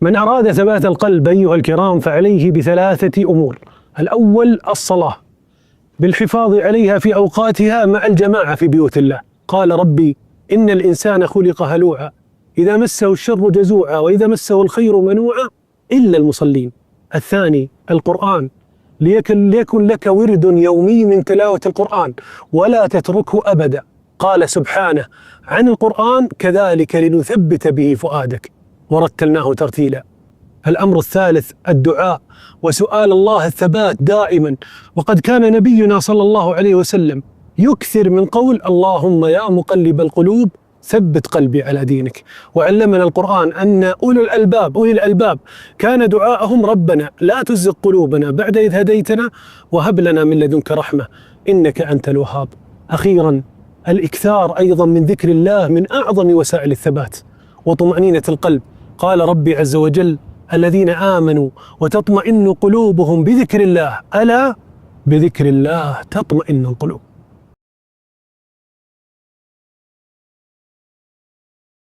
من أراد ثبات القلب أيها الكرام فعليه بثلاثة أمور. الأول الصلاة بالحفاظ عليها في أوقاتها مع الجماعة في بيوت الله. قال ربي إن الإنسان خلق هلوعا إذا مسه الشر جزوعا وإذا مسه الخير منوعا إلا المصلين. الثاني القرآن، ليكن لك ورد يومي من تلاوة القرآن ولا تتركه أبدا. قال سبحانه عن القرآن كذلك لنثبت به فؤادك ورتلناه ترتيلا. الأمر الثالث الدعاء وسؤال الله الثبات دائما، وقد كان نبينا صلى الله عليه وسلم يكثر من قول اللهم يا مقلب القلوب ثبت قلبي على دينك. وعلمنا القرآن أن أولي الألباب كان دعاءهم ربنا لا تزغ قلوبنا بعد إذ هديتنا وهب لنا من لدنك رحمة إنك أنت الوهاب. أخيرا الإكثار أيضا من ذكر الله من أعظم وسائل الثبات وطمأنينة القلب. قال ربي عز وجل الذين آمنوا وتطمئن قلوبهم بذكر الله ألا بذكر الله تطمئن القلوب.